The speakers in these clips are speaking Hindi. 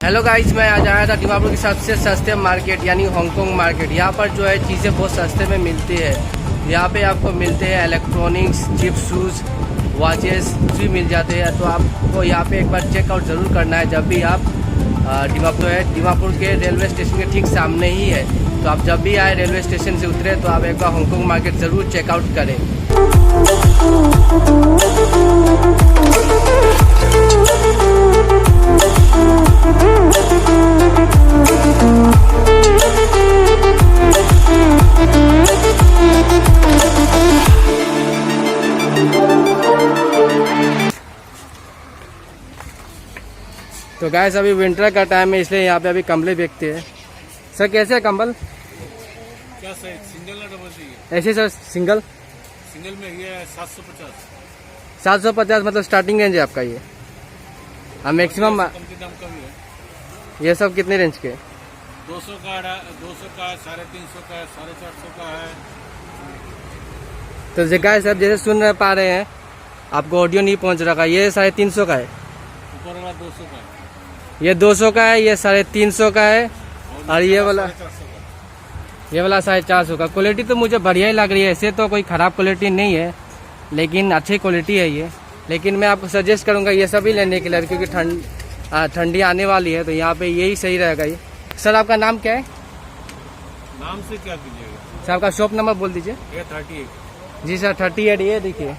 हेलो गाइस, मैं आज आया था दीमापुर की सबसे सस्ते मार्केट यानी हांगकांग मार्केट। यहाँ पर जो है चीज़ें बहुत सस्ते में मिलती है। यहाँ पे आपको मिलते हैं इलेक्ट्रॉनिक्स, चिप्स, शूज़, वॉचेस भी मिल जाते हैं। तो आपको यहाँ पे एक बार चेकआउट ज़रूर करना है जब भी आप दीमापुर के रेलवे स्टेशन के ठीक सामने ही है। तो आप जब भी आए रेलवे स्टेशन से उतरे तो आप एक बार हांगकांग मार्केट ज़रूर चेकआउट करें। तो गाइस अभी विंटर का टाइम है, इसलिए यहाँ पे अभी कंबले बेचते हैं। सर कैसे है कंबल? क्या साइज? सिंगल ना डबल चाहिए? ऐसे सर सिंगल में ये 750। 750 मतलब स्टार्टिंग रेंज है आपका ये? हाँ मैक्सिमम। कम के दाम कम है। ये सब कितने रेंज के? 200 का, 200 का, 350 का, 450 का है। तो गाइस सब जैसे सुन पा रहे हैं, आपको ऑडियो नहीं पहुँच रहा। ये 350 का है, ऊपर वाला 200 का है, ये 200 का है, ये 350 का है और ये वाला 450 का। क्वालिटी तो मुझे बढ़िया ही लग रही है। ऐसे तो कोई ख़राब क्वालिटी नहीं है, लेकिन अच्छी क्वालिटी है ये। लेकिन मैं आपको सजेस्ट करूंगा ये सभी लेने के लिए, क्योंकि ठंडी आने वाली है तो यहाँ पे यही सही रहेगा ये। सर आपका नाम क्या है? नाम से क्या कीजिएगा? सर आपका शॉप नंबर बोल दीजिए। ये 38। जी सर 38। ये देखिए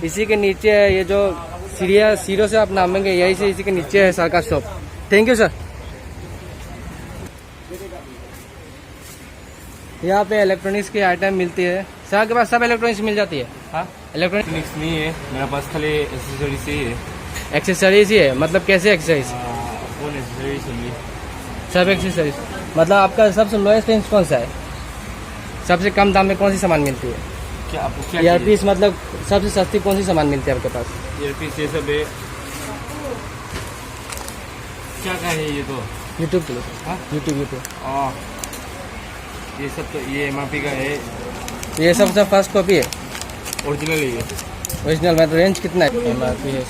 इसी के नीचे है, ये जो सीरो से आप नामेंगे यही से इसी के नीचे है सर का शॉप। Thank you sir. यहाँ पे इलेक्ट्रॉनिक्स की आइटम मिलती है। सर के पास सब इलेक्ट्रॉनिक्स मिल जाती है? हाँ इलेक्ट्रॉनिक्स नहीं है मेरा पास, खाली एसेसरीज ही है। एक्सेसरीज ही है? मतलब कैसे एक्सेसरीज? Phone accessories only. सब एक्सेसरीज। मतलब आपका सबसे लोएस्ट रेंज कौन सा है? सबसे कम दाम में कौन सी सामान मिलती है? क्या आपको क्या ईयरपीस मतलब सबसे सस्ती कौन सी सामान मिलती है आपके पास? ईयरपीस ये सब है। क्या है ये? तो यूट्यूब के लिए। हाँ यूट्यूब। ये सब तो ये MRP का है। ये सब फर्स्ट कॉपी है? ओरिजिनल है ये। ओरिजिनल मतलब रेंज कितना है? MRP है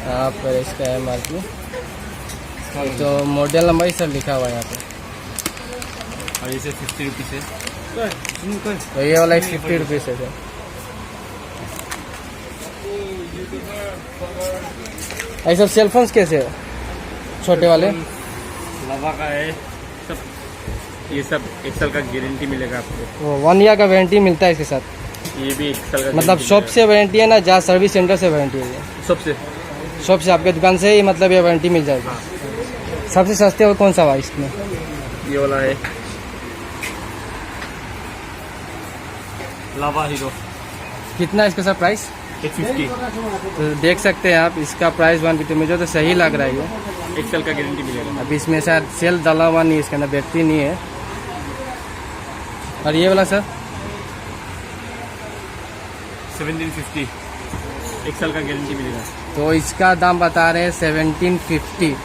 यहाँ पर इसका MRP तो मॉडल नंबर ही सब लिखा हुआ है यहाँ पे। और ये 50 रुपीज़ है। तो ये वाला 50 रुपीज़ है सर। ऐसा सेलफोन्स कैसे है छोटे वाले? लवा का है सब। ये सब 1 साल का गारंटी मिलेगा आपको। वो 1 ईयर का वारंटी मिलता है इसके साथ? ये भी 1 साल का मतलब शॉप से वारंटी है ना, जहाँ सर्विस सेंटर से वारंटी है? सबसे शॉप से आपके दुकान से ही मतलब ये वारंटी मिल जाएगी। हाँ। सबसे सस्ते और कौन सा हुआ इसमें? ये वाला है लावा हीरो। कितना इसका सर प्राइस? 150। तो देख सकते हैं आप इसका प्राइस 150। मुझे तो सही लग रहा है ये। 1 साल का गारंटी मिलेगा। अभी इसमें शायद सेल डाला हुआ नहीं, इसके अंदर बैटरी नहीं है। और ये वाला सर? 1750। 1 साल का गारंटी मिलेगा। तो इसका दाम बता रहे हैं 1750।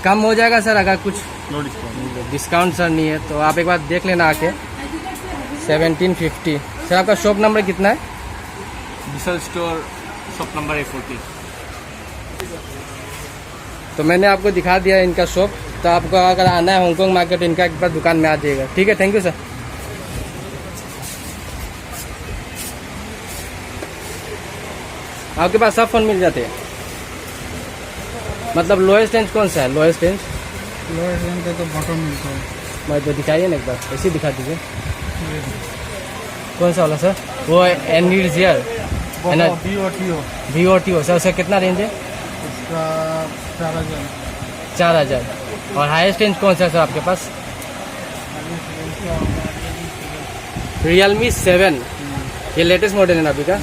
कम हो जाएगा सर अगर कुछ? No discount. डिस्काउंट सर नहीं है, तो आप एक बार देख लेना आके। 1750। सर आपका शॉप नंबर कितना है? विशाल स्टोर, शॉप नंबर 140। तो मैंने आपको दिखा दिया इनका शॉप। तो आपको अगर आना है हांगकांग मार्केट, इनका एक बार दुकान में आ जाइएगा। ठीक है, थैंक यू सर। आपके पास सब फ़ोन मिल जाते हैं? मतलब लोएस्ट रेंज कौन सा है? लोएस्ट रेंज का तो बटन मिलता है। मैं तो दिखाइए ना एक बार, ऐसे दिखा दीजिए। कौन सा वाला सर? वो एनर्जियर VOTO। सर उसका कितना रेंज है? इसका 4000। 4000। और हाईएस्ट रेंज कौन सा है सर आपके पास? Realme 7। ये लेटेस्ट मॉडल है ना अभी का?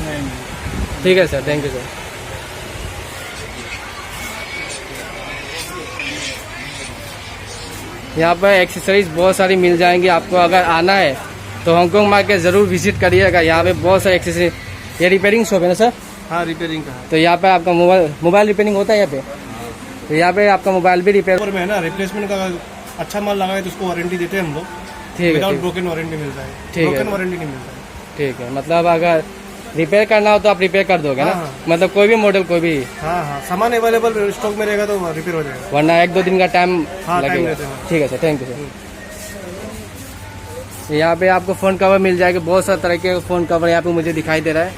ठीक है सर, थैंक यू सर। यहाँ पर एक्सेसरीज बहुत सारी मिल जाएंगी आपको। अगर आना है तो हांगकांग मार्केट ज़रूर विजिट करिएगा। यहाँ पे बहुत सारे एक्सेसरीज। ये रिपेयरिंग शॉप है ना सर? हाँ रिपेयरिंग का है। तो यहाँ पे आपका मोबाइल रिपेयरिंग होता है यहाँ पे? तो यहाँ पे आपका मोबाइल भी रिपेयर में है ना, रिप्लेसमेंट का अच्छा माल लगाए तो उसको वारंटी देते हैं हम लोग। ठीक है, विदाउट ब्रोकन वारंटी मिलता है। ठीक है, ब्रोकन वारंटी नहीं मिलता है। ठीक है। मतलब अगर रिपेयर करना हो तो आप रिपेयर कर दोगे ना? हाँ, हाँ। मतलब कोई भी मॉडल कोई भी, हाँ हाँ, सामान अवेलेबल स्टॉक में रहेगा तो रिपेयर हो जाएगा। वरना 1-2 दिन का टाइम हाँ, टाइम लगेगा। लेते हैं। ठीक है सर, थैंक यू सर। यहाँ पे आपको फ़ोन कवर मिल जाएगा, बहुत सारे तरह के फ़ोन कवर यहाँ पे मुझे दिखाई दे रहा है।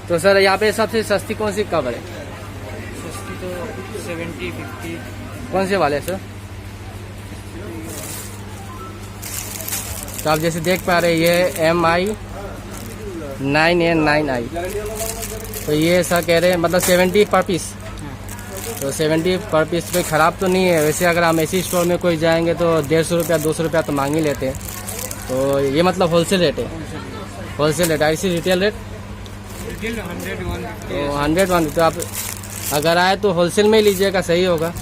तो सर यहाँ पे सबसे सस्ती कौन सी कवर है? सस्ती तो 70-50। कौन से वाले हैं सर? तो आप जैसे देख पा रहे हैं ये MI 9N9i, तो ये सर कह रहे हैं मतलब 70 पर पीस। तो 70 पर पीस पे ख़राब तो नहीं है वैसे। अगर हम ऐसी स्टोर में कोई जाएंगे तो 150 रुपया 200 रुपया तो मांग ही लेते हैं। तो ये मतलब होलसेल रेट है, होलसेल रेट। ऐसी रिटेल रेट रिटेल 100-150। तो 100-150। तो आप अगर आए तो होलसेल में ही लीजिएगा, सही होगा।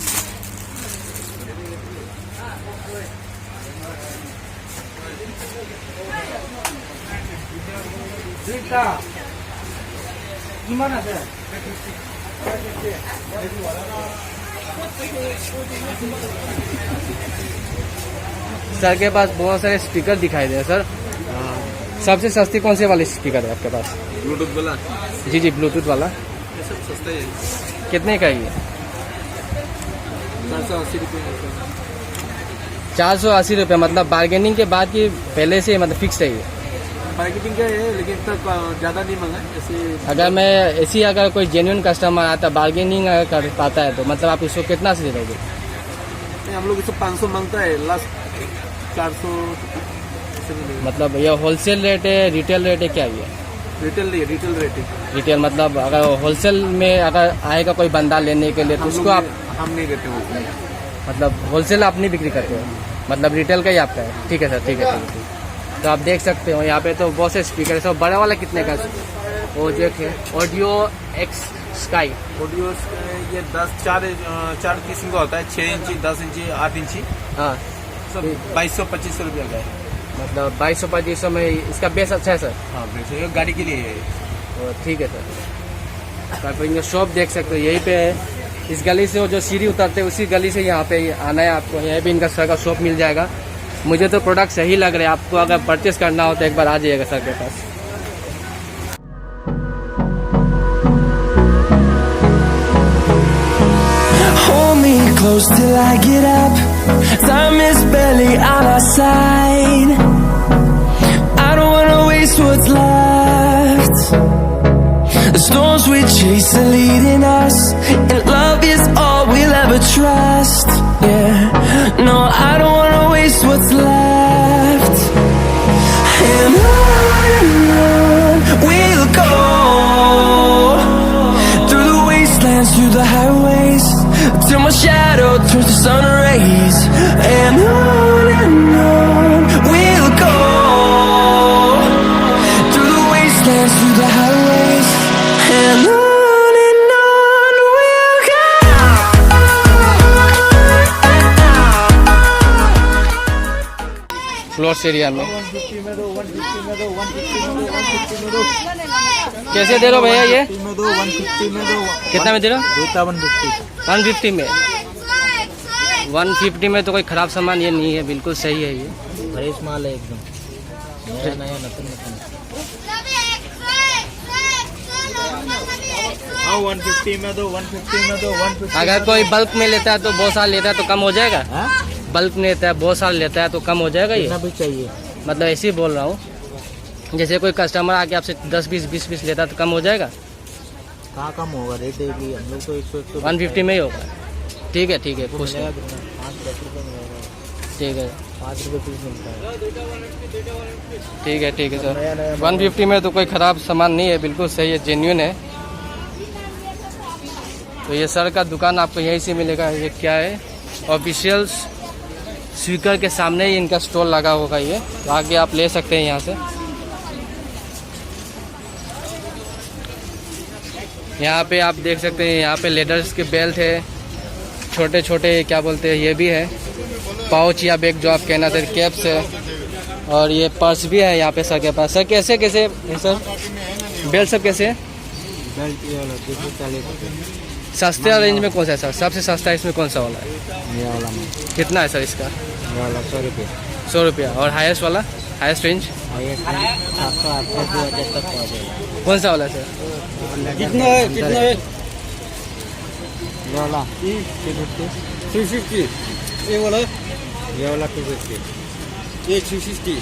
सर के पास बहुत सारे स्पीकर दिखाई दे रहे हैं सर। सबसे सस्ती कौन से वाले स्पीकर है आपके पास? ब्लूटूथ वाला? जी जी, ब्लूटूथ वाला। ये सब सस्ता है। कितने का है ये? 480 रुपये। 480 रुपये। मतलब बार्गेनिंग के बाद की पहले से मतलब फिक्स है ये? मार्केटिंग का है लेकिन तक ज़्यादा नहीं मंगा ऐसे। अगर मैं ऐसी अगर कोई जेन्युइन कस्टमर आता बार्गेनिंग अगर कर पाता है तो मतलब आप इसको कितना से दे दोगे? हम लोग इसको 500 मांगता है, लास्ट 400 ऐसे मिलेगा। मतलब ये होलसेल रेट है, रिटेल रेट है, क्या ये? रिटेल नहीं, रिटेल रेट है। रिटेल मतलब अगर होलसेल में अगर आएगा कोई बंदा लेने के लिए तो उसको आप हम नहीं देते वो। मतलब होलसेल आप नहीं बिक्री करते हो, मतलब रिटेल का ही आपका है। ठीक है सर, ठीक है, ठीक है। तो आप देख सकते हो यहाँ पे तो बहुत से स्पीकर है। सब बड़ा वाला कितने का? वो जो है ऑडियो एक्स स्काई। ऑडियो ये 4 किस्म का होता है, 6 इंची, 10 इंची, 8 इंची। हाँ, सब 2200-2500 रुपया का है। मतलब 2200-2500 में इसका बेस अच्छा है सर। हाँ वैसे ये गाड़ी के लिए है। तो ठीक है सर। तो आप इनका शॉप देख सकते हो, यहीं पे है। इस गली से वो जो सीढ़ी उतरते हैं उसी गली से यहाँ पे आना है आपको। यहाँ भी इनका सर का शॉप मिल जाएगा। मुझे तो प्रोडक्ट सही लग रहे हैं। आपको अगर परचेस करना हो तो एक बार आ जाइएगा सर के पास। Hold me close till I get up. Time is barely on our side. I don't wanna waste what's left. The storms we chase are leading us, and love is all we'll ever trust. Yeah, no, I don't wanna waste what's left. And on we'll go, through the wastelands, through the highways, till my shadow turns to sun rays. And on we'll go, through the wastelands, through the highways. And on we'll go. Close area में 150 में दो, 150 में दो, 150 में दो, 150 में दो। कैसे दे रहे हो भैया ये? 150 में दो, 150 में दो। कितना में दे रहे हो? 150। 150 में। 150 में तो कोई ख़राब सामान ये नहीं है, बिल्कुल सही है ये। फ्रेश माल है एकदम, नया नया नतन। हाँ 150 में दो, 150 में दो, 150। अगर कोई बल्क में लेता है तो बहुत साल लेता है तो कम हो जाएगा? हाँ? बल्क में लेता है बहुत साल लेता है तो कम हो जाएगा ये? कितना भी चाहिए। मतलब ऐसे ही बोल रहा हूँ, जैसे कोई कस्टमर आके आपसे 10-20 20-20 लेता है तो कम हो जाएगा? कहाँ कम होगा, रेट है कि हम लोग तो 100 150 में ही होगा। ठीक है, ठीक है, खुश मिलेगा है। कितना, 5-10 रुपये मिलेगा। ठीक है, 5 रुपये पीस मिलता है। ठीक है, ठीक है नया सर। नया 150 में तो कोई ख़राब सामान नहीं है, बिल्कुल सही है, जेन्युइन है। तो ये सर का दुकान आपको यहीं से मिलेगा। ये क्या है, ऑफिशियल स्पीकर के सामने ही इनका स्टॉल लगा होगा ये, तो आगे आप ले सकते हैं यहाँ से। यहाँ पे आप देख सकते हैं, यहाँ पे लेदर्स के बेल्ट है, छोटे छोटे क्या बोलते हैं ये भी है, पाउच या बैग जो आप कहना चाहते, कैप्स है, और ये पर्स भी है यहाँ पे सर के पास। सर कैसे कैसे है सर बेल्ट सब कैसे है? बेल्ट ये वाला 240 रुपये। सस्ते रेंज में कौन सा है सर? सबसे सस्ता इसमें कौन सा वाला है? ये वाला में कितना है सर इसका? वाला 100 रुपये 100 रुपया। और हाईएस्ट वाला, हाईएस्ट रेंज और ये 700 800 2000 तक पहुँच जाएगा। कौन सा वाला है सर? कितना है कितना है? ये वाला 350, 350 ये वाला, ये वाला 250। ये 350।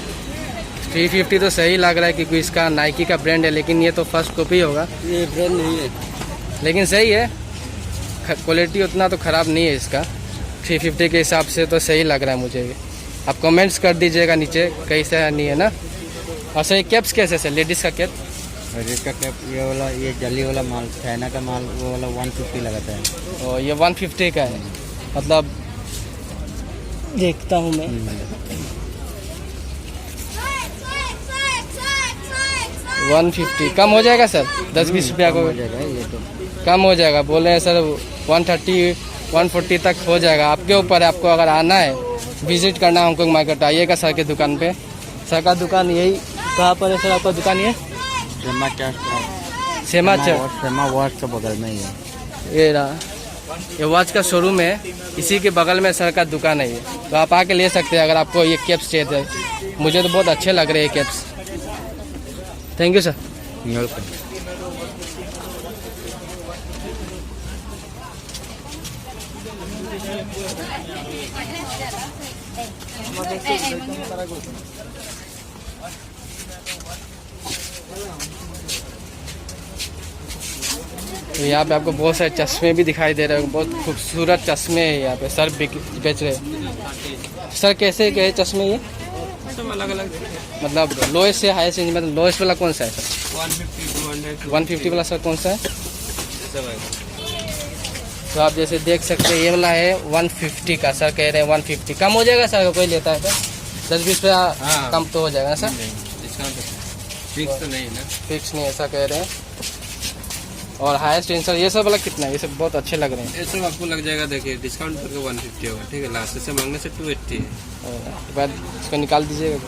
350 तो सही लग रहा है क्योंकि इसका नाइकी का ब्रांड है, लेकिन ये तो फर्स्ट कॉपी होगा। ये ब्रांड नहीं है। लेकिन सही है, क्वालिटी उतना तो ख़राब नहीं है इसका। 350 के हिसाब से तो सही लग रहा है मुझे भी। आप कमेंट्स कर दीजिएगा नीचे कैसा है नहीं है ना। और सर कैप्स कैसे सर, लेडीज़ का कैप? और इसका कैप ये वाला, ये जली वाला माल, चाइना का माल, वो वाला 150 लगाता है। और ये 150 का है, मतलब देखता हूँ मैं। 150 कम हो जाएगा सर? 10-20 रुपया को हो जाएगा ये तो। कम हो जाएगा बोले हैं सर। 130 140 तक हो जाएगा, आपके ऊपर है। आपको अगर आना है, विजिट करना है हांगकांग मार्केट, आइएगा सर के दुकान पे। सर का दुकान यही कहाँ पर है सर आपका दुकान? ये सेमा सेमा वॉच के बगल में ही है। ये रहा, ये वॉच का शोरूम है, इसी के बगल में सर का दुकान है ये। तो आप आके ले सकते हैं अगर आपको ये कैप्स चाहिए थे। मुझे तो बहुत अच्छे लग रहे हैं caps. Thank you sir. Welcome. तो यहाँ पे आपको बहुत सारे चश्मे भी दिखाई दे रहे हैं, बहुत खूबसूरत चश्मे हैं यहाँ पे सर बेच रहे हैं। सर कैसे क्या है चश्मे ये? सब अलग अलग। मतलब लोएस्ट से हाईएस्ट रेंज, मतलब लोएस्ट वाला कौन सा है सर? 150 200 150 वाला सर कौन सा है? सब है। तो आप जैसे देख सकते हैं ये वाला है 150 का, सर कह रहे हैं 150। कम हो जाएगा सर, कोई लेता है तो 10-20 रुपया कम तो हो जाएगा ना सर? डिस्काउंट फिक्स तो नहीं है ना। फिक्स नहीं ऐसा कह रहे हैं। और हाईएस्ट रेंज सर ये सब वाला कितना है? ये सब बहुत अच्छे लग रहे हैं। ये सब आपको लग जाएगा, देखिए डिस्काउंट करके 150 होगा, ठीक है। लास्ट से मांगने से 280 है। और बाद इसको निकाल दीजिएगा।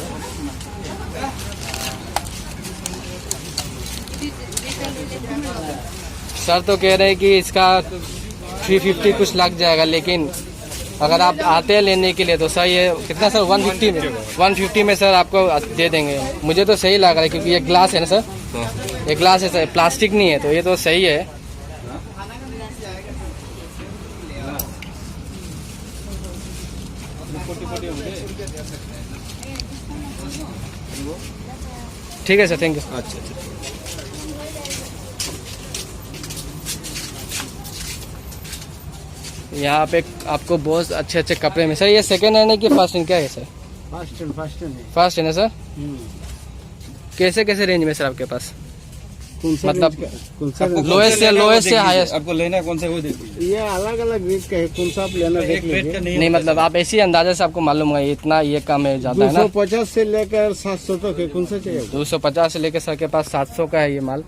सर तो कह रहे हैं कि इसका 350 कुछ लग जाएगा, लेकिन अगर आप आते हैं लेने के लिए तो सर ये कितना सर? 150 में सर आपको दे देंगे। मुझे तो सही लग रहा है क्योंकि ये ग्लास है ना सर, ये ग्लास है सर, प्लास्टिक नहीं है, तो ये तो सही है। ठीक है सर, थैंक यू। अच्छा। यहाँ पे आपको बहुत अच्छे अच्छे कपड़े में सर। ये सेकेंड हैंड है कि फर्स्ट हैंड, क्या है सर? फर्स्ट है। फर्स्ट है ना सर? कैसे कैसे रेंज में सर आपके पास? मतलब लोएस्ट से हाईएस्ट? आपको लेना है कौन सा वो देखिए। ये अलग अलग रेट का है, कौन सा आप लेना देख लीजिए। नहीं मतलब आप ऐसे ही अंदाजा से आपको मालूम है इतना ये कम है ज्यादा है ना? 250 से लेकर 700 तक है, कौन सा चाहिए? 250 से लेकर सर के पास 700 का है ये माल।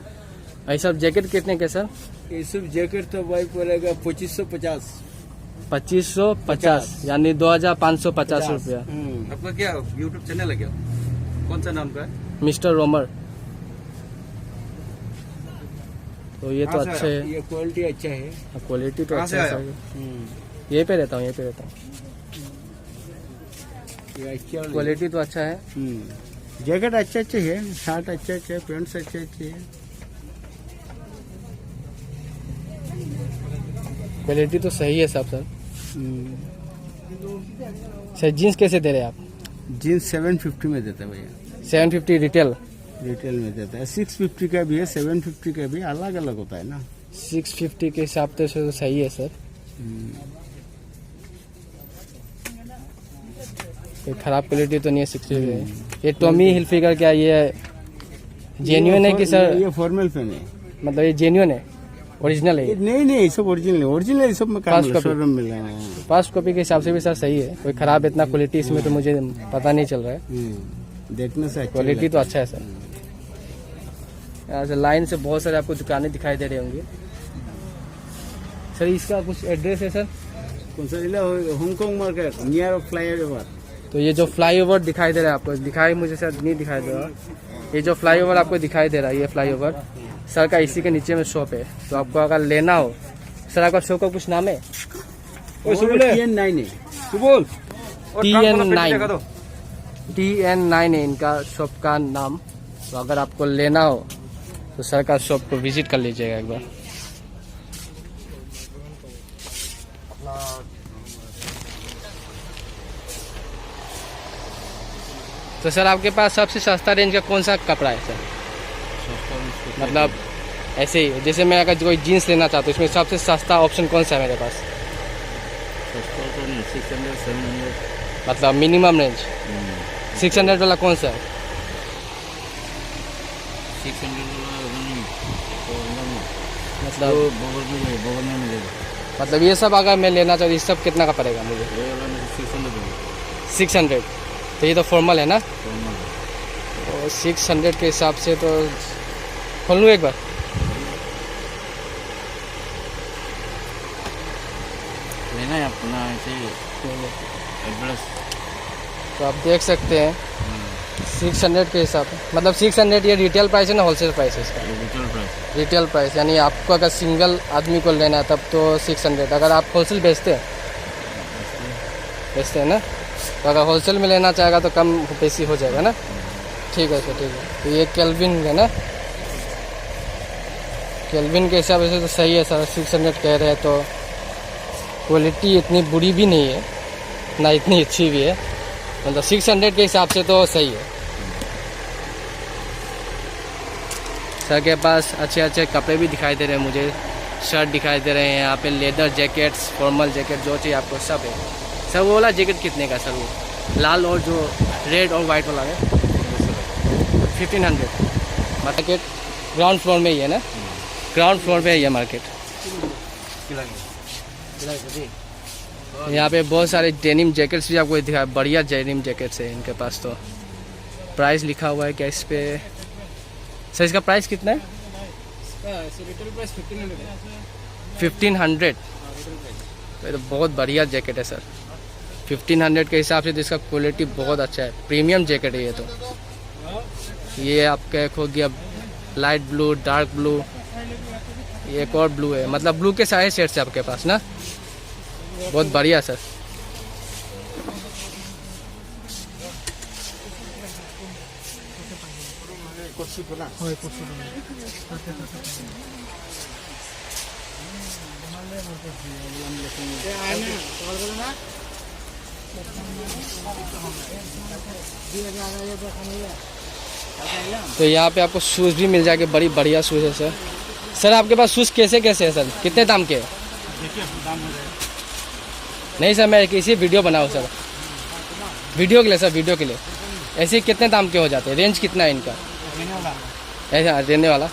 ऐसा जैकेट कितने के सर? ये सब जैकेट तो भाई पड़ेगा 2550। 2550 यानी 2550 रुपया। आपका क्या यूट्यूब चैनल है क्या? कौन सा नाम का है? मिस्टर रोमर। तो ये तो हाँ सर, अच्छे है, ये क्वालिटी अच्छा है। क्वालिटी तो कहाँ अच्छा से है आया? सर। यहीं पे रहता हूँ, यहीं पे रहता हूँ। ये अच्छा क्वालिटी तो अच्छा है। जैकेट अच्छे अच्छे है, शर्ट अच्छे अच्छे है, पैंट्स अच्छे अच्छे है। क्वालिटी तो सही है सब सर। सर जीन्स कैसे दे रहे हैं आप? जीन्स 750 में देता है भैया। 750 रिटेल में देता है। 650 का भी है, 750 का भी, अलग अलग होता है ना। 650 के हिसाब से तो सही है सर। कोई खराब क्वालिटी तो नहीं है 650। ये टॉमी हिलफिगर क्या ये जेन्युइन है कि सर? ये फॉर्मल पेन है, मतलब ये जेन्युइन है, ओरिजिनल है? नहीं सब ओरिजिनल सब में काम First copy। शोरूम मिल रहा है। फर्स्ट कॉपी के हिसाब से भी सर सही है। कोई खराब इतना क्वालिटी इसमें तो मुझे पता नहीं चल रहा है। देखने से अच्छा क्वालिटी लगता तो अच्छा है सर। यहाँ से लाइन से बहुत सारे आपको दुकानें दिखाई दे रही होंगी। सर इसका कुछ एड्रेस है सर? है। कौन सा जिला? Hong Kong market near flyover. तो ये जो फ्लाईओवर दिखाई दे रहा है आपको, दिखाई मुझे शायद नहीं दिखाई दे रहा। ये जो फ्लाईओवर आपको दिखाई दे रहा है, ये फ्लाईओवर सर का इसी के नीचे में शॉप है। तो आपको अगर लेना हो सर, आपका शॉप का कुछ नाम है? TN9 है। सुबोल और ट्रंक वाला पेटी TN9 दिखा दो। TN9 है इनका शॉप का नाम। तो अगर आपको लेना हो तो सर का शॉप को विजिट कर लीजिएगा एक बार। तो सर आपके पास सबसे सस्ता रेंज का कौन सा कपड़ा है सर? मतलब ऐसे ही जैसे मैं अगर कोई जीन्स लेना चाहता हूँ, इसमें सबसे सस्ता ऑप्शन कौन सा है मेरे पास? 600 700। मतलब मिनिमम रेंज 600 वाला कौन सा है? 600 मतलब बगल में मिलेगा। मतलब ये सब अगर मैं लेना चाहूँ, ये सब कितना का पड़ेगा मुझे? ये वाला में 600 600। तो ये तो फॉर्मल है ना? तो 600 के हिसाब से तो खोल लूँ एक बार। लेना है आपको ना ऐसे एड्रेस। तो आप देख सकते हैं 600 के हिसाब से, मतलब 600 ये रिटेल प्राइस है ना होलसेल प्राइस है इसका? Retail price. रिटेल प्राइस यानी आपको अगर सिंगल आदमी को लेना है तब तो 600। अगर आप होलसेल बेचते हैं ना, तो अगर होलसेल में लेना चाहेगा तो कम बेसी हो जाएगा ना? ठीक है सर, ठीक है। तो ये केल्विन है ना? केल्विन के हिसाब से तो सही है सर। 600 कह रहे हैं तो क्वालिटी इतनी बुरी भी नहीं है ना इतनी अच्छी भी है, मतलब 600 के हिसाब से तो सही है। सर के पास अच्छे अच्छे कपड़े भी दिखाई दे रहे हैं मुझे। शर्ट दिखाई दे रहे हैं यहाँ पे, लेदर जैकेट्स, फॉर्मल जैकेट, जो चाहिए आपको सब है। सर वो वाला जैकेट कितने का सर? वो लाल और जो रेड और वाइट वाला है 1500। मार्केट ग्राउंड फ्लोर में ही है ना? ग्राउंड फ्लोर पे ही है मार्केट। यहाँ पे बहुत सारे डेनिम जैकेट्स भी आपको दिखा, बढ़िया डेनिम जैकेट्स है इनके पास। तो प्राइस लिखा हुआ है क्या इस पे? सर इसका प्राइस कितना है? Retail price 1500। ये तो बहुत बढ़िया जैकेट है सर। 1500 के हिसाब से तो इसका क्वालिटी बहुत अच्छा है, प्रीमियम जैकेट है ये तो। ये आपका एक हो गया लाइट ब्लू, डार्क ब्लू, ये एक और ब्लू है। मतलब ब्लू के सारे शेड्स है आपके पास ना? बहुत बढ़िया सर। तो यहाँ पे आपको शूज़ भी मिल जाएंगे, बड़ी बढ़िया शूज़ है सर। सर आपके पास शूज़ कैसे कैसे है सर? कितने दाम के है? नहीं सर, मैं किसी वीडियो बनाऊँ सर, वीडियो के लिए सर, वीडियो के लिए। ऐसे कितने दाम के हो जाते हैं? रेंज कितना है इनका? ऐसा रहने वाला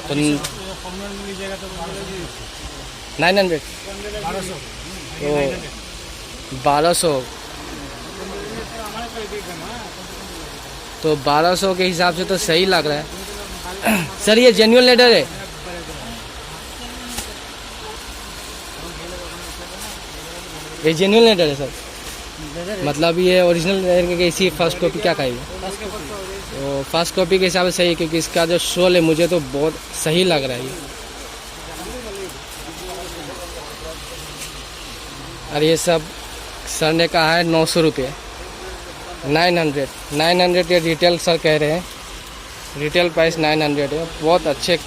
तो 900 तो 1200। तो 1200 के हिसाब से तो सही लग रहा है सर। ये जेन्युइन लेदर है? ये जेन्युइन लेदर है सर? मतलब ये ओरिजिनल लेदर के इसी फर्स्ट कॉपी क्या कहेगी? तो फर्स्ट कॉपी के हिसाब से सही है, क्योंकि इसका जो शोल है मुझे तो बहुत सही लग रहा है ये। और ये सब सर ने कहा है 900 रुपये, 900 ये रिटेल सर कह रहे हैं। रिटेल प्राइस 900 है। बहुत अच्छे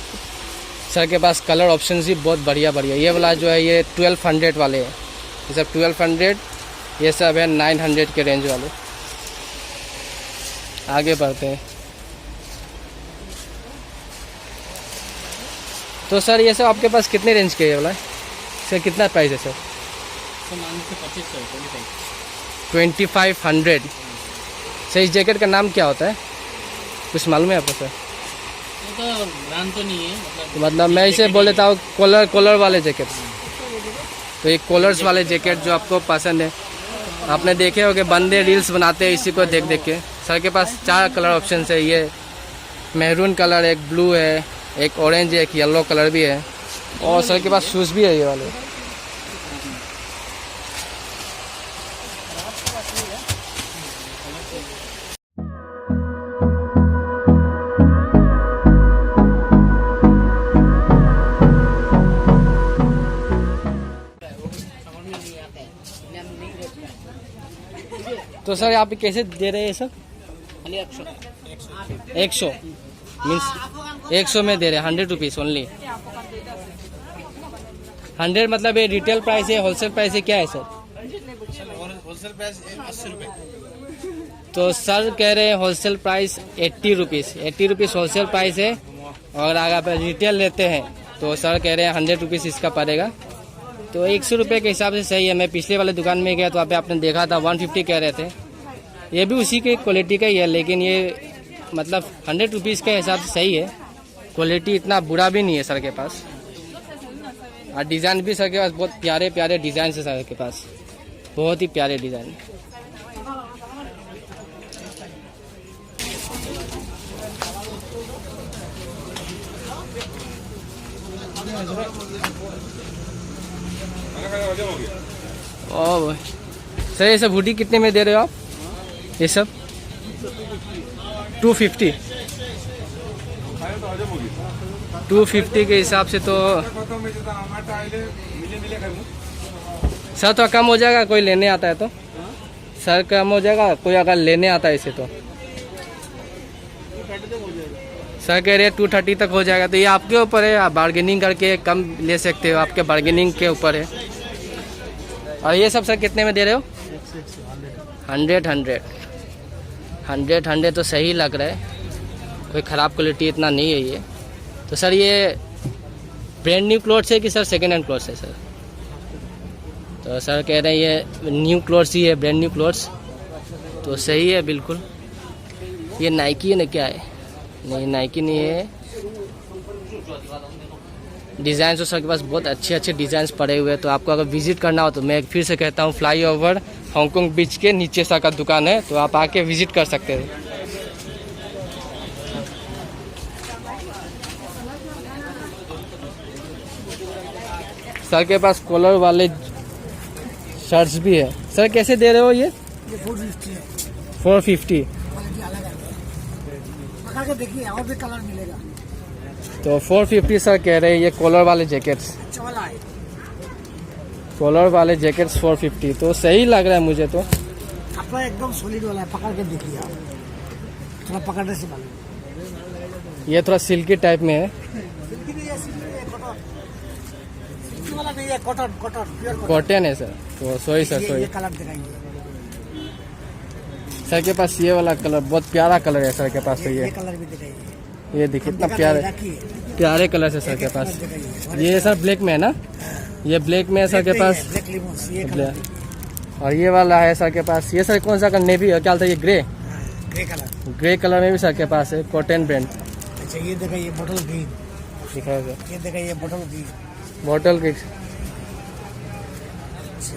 सर के पास कलर ऑप्शंस भी बहुत बढ़िया बढ़िया। ये वाला जो है ये 1200 वाले हैं, ये सब 1200, ये सब है 900 के रेंज वाले। आगे बढ़ते हैं। तो सर ये सब आपके पास कितने रेंज के ये वाला है सर? कितना प्राइस है सर? 2500। सर इस जैकेट का नाम क्या होता है, कुछ मालूम है आपको सर? तो ब्रांड तो नहीं है, मतलब मैं इसे बोल देता हूँ कॉलर वाले जैकेट। तो ये कॉलर्स वाले जैकेट जो आपको पसंद है, आपने देखे होंगे बंदे रील्स बनाते हैं इसी को देख देख के। सर के पास 4 कलर ऑप्शन है। ये मैरून कलर, एक ब्लू है, एक ऑरेंज है, एक येलो कलर भी है, और सर के पास शूज़ भी है ये वाले। तो सर यहाँ पे कैसे दे रहे हैं ये सब? 100 मीन्स 100 में दे रहे हैं, 100 रुपीज़ ओनली। 100 मतलब ये रिटेल प्राइस है, होलसेल प्राइस है, क्या है सर? होलसेल प्राइस 80 रुपये। तो सर कह रहे हैं wholesale price 80 rupees, 80 rupees wholesale price है। और अगर आप रिटेल लेते हैं तो सर कह रहे हैं 100 रुपीज़ इसका पड़ेगा। तो 100 रुपये के हिसाब से सही है। मैं पिछले वाले दुकान में गया तो वहाँ पे आपने देखा था 150 कह रहे थे। ये भी उसी के क्वालिटी का ही है, लेकिन ये मतलब 100 रुपीज़ के हिसाब से सही है। क्वालिटी इतना बुरा भी नहीं है सर के पास। और डिज़ाइन भी सर के पास बहुत प्यारे प्यारे डिज़ाइन है सर के पास, बहुत ही प्यारे डिज़ाइन। ओ सर ये सब हुडी कितने में दे रहे हो आप? ये सब 250 के हिसाब से तो सर तो कम हो जाएगा कोई लेने आता है तो? सर कम हो जाएगा कोई अगर लेने आता है इसे तो? सर कह रहे 230 तक हो जाएगा। तो ये आपके ऊपर है, आप बार्गेनिंग करके कम ले सकते हो, आपके बार्गेनिंग के ऊपर है। और ये सब सर कितने में दे रहे हो? 100 तो सही लग रहा है, कोई ख़राब क्वालिटी इतना नहीं है ये। तो सर ये ब्रांड न्यू क्लोथ्स है कि सर सेकेंड हैंड क्लोथ्स है सर? तो सर कह रहे हैं ये न्यू क्लोथ्स ही है, ब्रांड न्यू क्लोथ्स। तो सही है बिल्कुल। ये नाइकी है ना, क्या है? नहीं नाइकी नहीं है। डिज़ाइन तो सर के पास बहुत अच्छे अच्छे डिज़ाइन पड़े हुए हैं। तो आपको अगर विजिट करना हो तो मैं फिर से कहता हूँ, फ्लाईओवर हांगकांग बीच के नीचे सर का दुकान है, तो आप आके विजिट कर सकते हो। सर के पास कॉलर वाले शर्ट्स भी है। सर कैसे दे रहे हो ये? 450। देखिए और भी कलर मिलेगा। तो 450 सर कह रहे हैं ये कॉलर वाले जैकेट्स। चौला है, कॉलर वाले जैकेट्स 450। तो सही लग रहा है मुझे तो। कपड़ा एकदम सॉलिड वाला है, पकड़ के देखिए आप, थोड़ा पकड़ने से मालूम। ये थोड़ा सिल्की टाइप में है। सिल्की नहीं है, सिल्की वाला नहीं है, कॉटन प्योर कॉटन है सर। तो सॉरी सर, ये सॉरी। कलर दिखाएंगे। सर के पास ये वाला कलर बहुत प्यारा कलर है सर के पास। तो ये कलर भी दिखाइए। ये देखिए इतना प्यारे कलर है सर के पास। ये सर ब्लैक में है ना? ये ब्लैक में है सर के पास। ब्लैक लिमोस ये कलर। और ये वाला है सर के पास। ये सर कौन सा कलर? नेवी है क्या? ये ग्रे, ग्रे कलर में भी सर के पास है, कॉटन ब्रांड। अच्छा ये देखिए बोतल ग्रीन दिखाया सर। ये देखिए बोतल ग्रीन, बॉटल के। अच्छा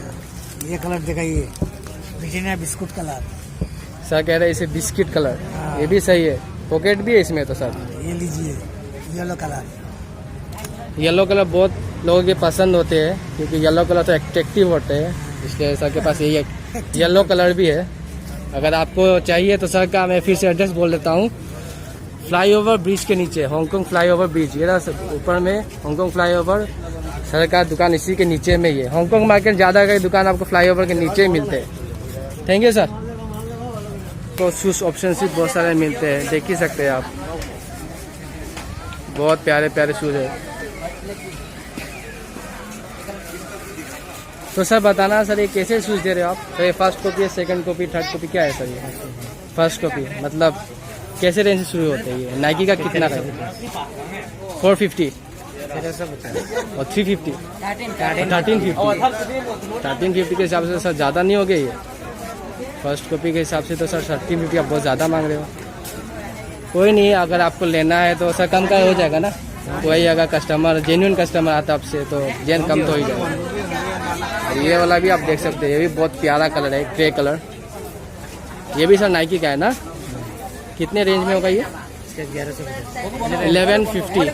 ये कलर दिखाइए, ब्रिटानिया बिस्कुट कलर। सर कह रहे हैं इसे बिस्किट कलर। ये भी सही है, पॉकेट भी है इसमें तो सर। ये लीजिए येलो कलर। येलो कलर बहुत लोगों के पसंद होते हैं, क्योंकि येलो कलर तो अट्रैक्टिव होते हैं, इसलिए सर के पास ये येलो कलर भी है। अगर आपको चाहिए तो सर का मैं फिर से एड्रेस बोल देता हूँ। फ्लाईओवर ब्रिज के नीचे, हांगकांग फ्लाईओवर ब्रिज, ये रहा ऊपर में हांगकांग फ्लाईओवर। सर का दुकान इसी के नीचे में ही है। हांगकांग मार्केट ज़्यादा का दुकान आपको फ्लाईओवर के नीचे ही मिलते हैं। Thank you sir. तो शूज ऑप्शन भी बहुत सारे मिलते हैं, देख ही सकते हैं आप। बहुत प्यारे प्यारे शूज है। तो सर बताना सर ये कैसे शूज दे रहे हो आप? तो ये फर्स्ट कॉपी है, सेकंड कॉपी, थर्ड कॉपी, क्या है सर ये? फर्स्ट कॉपी मतलब कैसे रेंज से शुरू होते हैं ये? नाइकी का कितना है? 450 और 350, 1350 के हिसाब से सर ज़्यादा नहीं हो गया ये? फर्स्ट कॉपी के हिसाब से तो सर 1350 आप बहुत ज़्यादा मांग रहे हो। कोई नहीं, अगर आपको लेना है तो सर कम का हो जाएगा ना। कोई अगर कस्टमर जेन्युइन कस्टमर आता आपसे तो जेन कम तो हो ही जाएगा। और ये वाला भी आप देख सकते हैं, ये भी बहुत प्यारा कलर है, ग्रे कलर। ये भी सर नाइकी का है ना? कितने रेंज में होगा ये? 1150।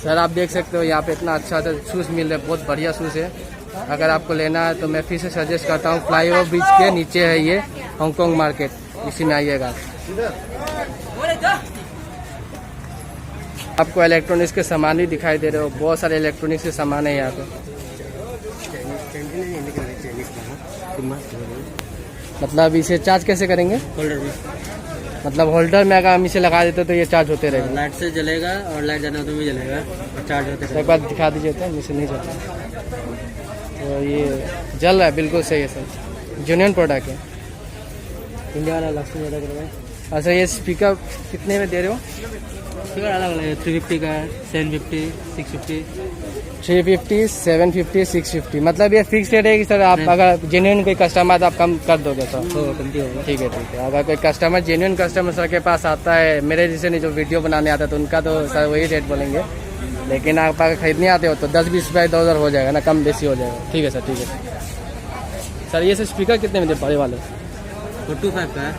सर आप देख सकते हो यहाँ पे इतना अच्छा अच्छा शूज़ मिल रहा है, बहुत बढ़िया शूज़ है। अगर आपको लेना है तो मैं फिर से सजेस्ट करता हूँ, फ्लाईओवर ब्रिज के नीचे है ये हांगकांग मार्केट, इसी में आइएगा। आपको इलेक्ट्रॉनिक्स के सामान भी दिखाई दे रहे हो, बहुत सारे इलेक्ट्रॉनिक्स के सामान है यहाँ पे। मतलब इसे चार्ज कैसे करेंगे? होल्डर में मतलब होल्डर में अगर हम इसे लगा देते तो ये चार्ज होते रहेगा। लाइट से जलेगा और लाइट जाने तो भी जलेगा और चार्ज होते एक बार दिखा दीजिए तो मुझे नहीं चलता। तो ये जल रहा है, बिल्कुल सही है सर, जेन्युइन प्रोडक्ट है। इंडिया वाला लास्ट में ज़्यादा करवाएं। अच्छा ये स्पीकर कितने में दे रहे हो? स्पीकर अलग अलग है, 350 का है, 750, 650। 350, 750, 650, मतलब ये फिक्स रेट है कि सर आप अगर जेन्युइन कोई कस्टमर तो आप कम कर दोगे सर? तो कमती होगा। ठीक है। अगर कोई कस्टमर जेन्युइन कस्टमर सर के पास आता है, मेरे जैसे नहीं जो वीडियो बनाने आता है, तो उनका तो सर वही रेट बोलेंगे। लेकिन आप अगर खरीदने आते हो तो 10-20 रुपये इधर हो जाएगा ना, कम बेसी हो जाएगा। ठीक है सर, ठीक है सर। ये सर स्पीकर कितने में दे बड़े वाले? 25 का है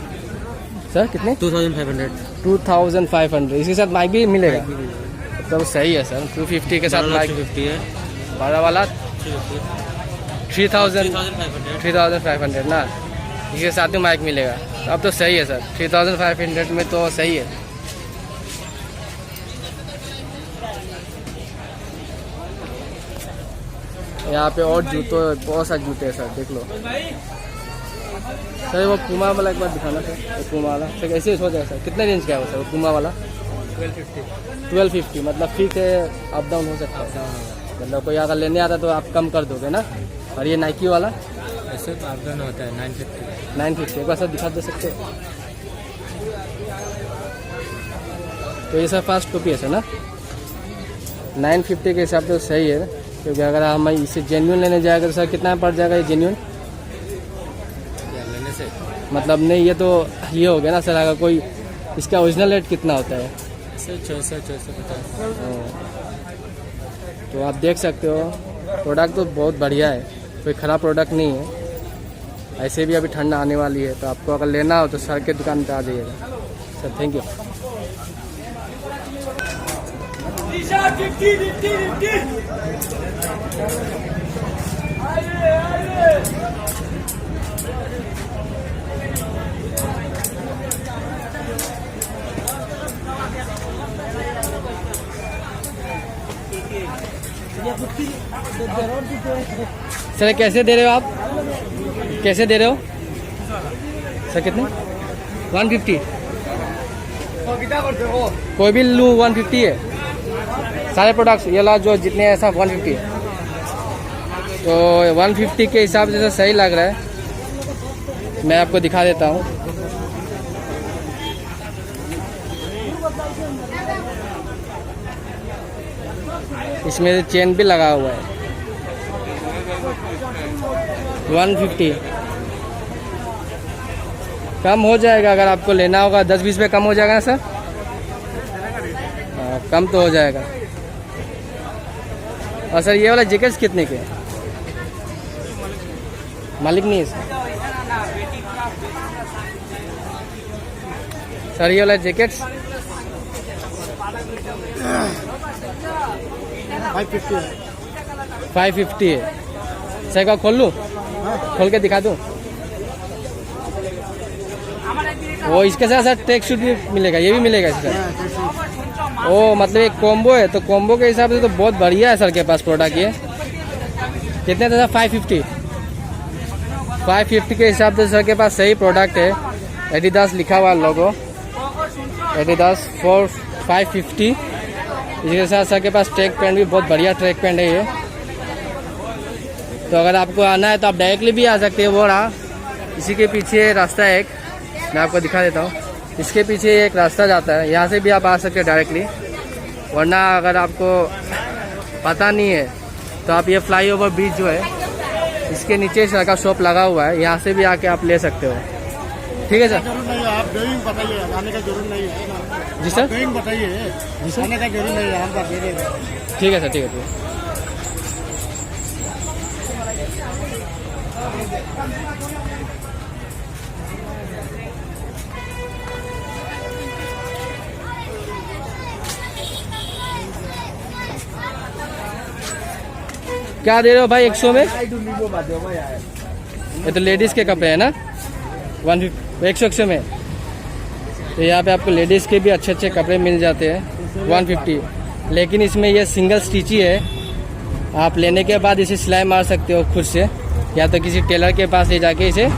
सर कितने? 2500। 2500। इसके साथ माइक भी मिलेगा? तो सही है सर, 250 के साथ माइक। 250 है, बड़ा वाला 3500। 3500 ना, इसके साथ में माइक मिलेगा। अब तो सही है सर, 3500 में तो सही है। यहाँ पे और जूतों, बहुत सारे जूते हैं सर, देख लो सर। वो पूमा वाला एक बार दिखाना सर, वो पूमा वाला सर ऐसे ही हो जाएगा सर। कितने रेंज का है वो सर, वो पूमा वाला? 1250, मतलब फिक्स है, अप डाउन हो सकता है। मतलब कोई अगर लेने आता तो आप कम कर दोगे ना। और ये नाइकी वाला ऐसे तो अप डाउन होता है 950। 950, एक बार सर दिखा दे सकते हो? तो ये सर फास्ट कॉपी है सर ना, 950 के हिसाब से सही है। क्योंकि अगर हम इसे जेन्युइन लेने जाएगा तो सर कितना पड़ जाएगा ये जेन्युइन? लेने से मतलब नहीं, ये तो ये हो गया ना सर। अगर कोई इसका ओरिजिनल रेट कितना होता है? 450। तो आप देख सकते हो, प्रोडक्ट तो बहुत बढ़िया है, कोई ख़राब प्रोडक्ट नहीं है। ऐसे भी अभी ठंडा आने वाली है, तो आपको अगर लेना हो तो सर के दुकान पे आ जाइएगा सर। Thank you. सर कैसे दे रहे हो आप? कैसे दे रहे हो सर? कितने? 150। कोई भी लूँ 150 है सारे प्रोडक्ट्स, ये ला जो जितने हैं सब 150 है। तो 150 के हिसाब से तो सही लग रहा है। मैं आपको दिखा देता हूँ। इसमें चेन भी लगा हुआ है। 150 कम हो जाएगा, अगर आपको लेना होगा 10-20 रुपये कम हो जाएगा ना सर? हाँ, कम तो हो जाएगा। और सर ये वाला जैकेट्स कितने के? मालिक नहीं है सर ये वाला जैकेट्स 550 है सर। का खोल लूँ? खोल के दिखा दूँ? वो इसके साथ साथ ट्रैक सूट भी मिलेगा, ये भी मिलेगा इसके साथ। ओ मतलब एक कॉम्बो है, तो कॉम्बो के हिसाब से तो बहुत बढ़िया है सर के पास प्रोडक्ट। ये कितने था? 550। 550 के हिसाब से सर के पास सही प्रोडक्ट है। एडिडास लिखा हुआ लोगो, एडिडास फॉर 550। इसके साथ सर के पास ट्रैक पैंट भी बहुत बढ़िया ट्रैक पैंट है ये। तो अगर आपको आना है तो आप डायरेक्टली भी आ सकते हैं। वो रहा इसी के पीछे रास्ता है एक, मैं आपको दिखा देता हूँ। इसके पीछे एक रास्ता जाता है, यहाँ से भी आप आ सकते हैं डायरेक्टली। वरना अगर आपको पता नहीं है तो आप ये फ्लाईओवर ब्रिज जो है इसके नीचे सर का शॉप लगा हुआ है, यहाँ से भी आके आप ले सकते हो। ठीक है सर? आप ड्राइंग बताइए, आने का जरूर नहीं है। जी सर? ड्राइंग बताइए जी सर? आने का जरूर नहीं है, हम बात दे देंगे। ठीक है सर, ठीक है, ठीक है। क्या दे रहे हो भाई 100 में? ये तो लेडीज़ के कपड़े हैं ना, 150 में। तो यहाँ पे आपको लेडीज़ के भी अच्छे अच्छे कपड़े मिल जाते हैं 150। लेकिन इसमें ये सिंगल स्टिच ही है, आप लेने के बाद इसे सिलाई मार सकते हो खुद से। या तो किसी टेलर के पास ले जाके इसे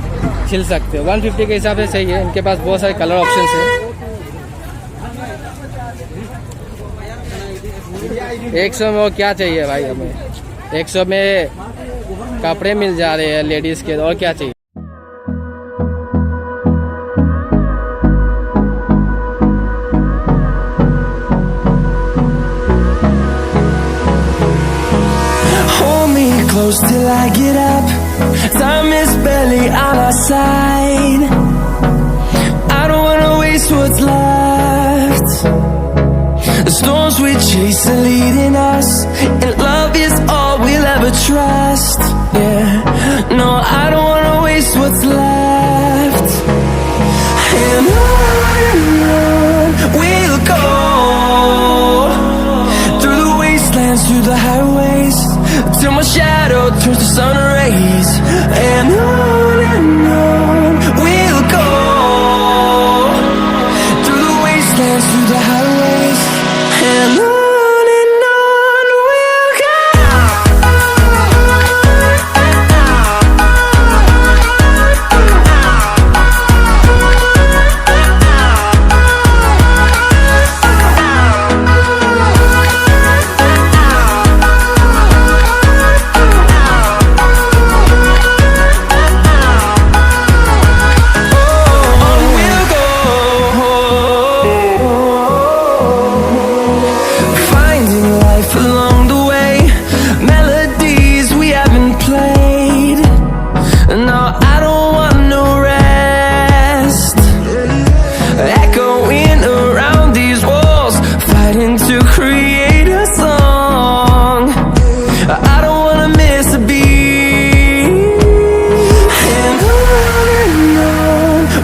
सिल सकते हो। 150 के हिसाब से सही है, इनके पास बहुत सारे कलर ऑप्शन है। 100 में वो क्या चाहिए भाई हमें, 100 में कपड़े मिल जा रहे हैं लेडीज़ के, और क्या चाहिए। Hold me close till I get up. Time is barely on our side. I don't wanna waste what's left. The storms we chase are leading us, and love is all we'll ever trust. Yeah, no, I don't wanna waste what's left. And on we'll go, through the wastelands, through the highways, till my shadow turns to sun rays. And on we'll go, through the wastelands, through the highways, and on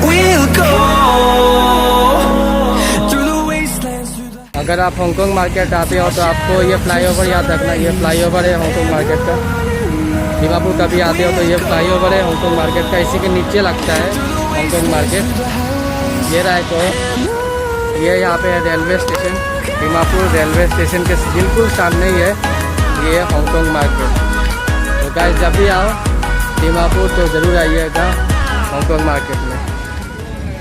we'll go. अगर आप हांगकांग मार्केट आते हो तो आपको ये फ्लाईओवर याद रखना, ये फ्लाईओवर है हांगकांग मार्केट का। दीमापुर कभी आते हो तो ये फ्लाईओवर है हांगकांग मार्केट का, इसी के नीचे लगता है हांगकांग मार्केट। ये रहा है तो ये यहाँ पे railway station, Dimapur railway station के बिल्कुल सामने ही है ये हांगकांग मार्केट। तो गाइस जब भी आओ दीमापुर तो ज़रूर आइएगा हांगकांग मार्केट में।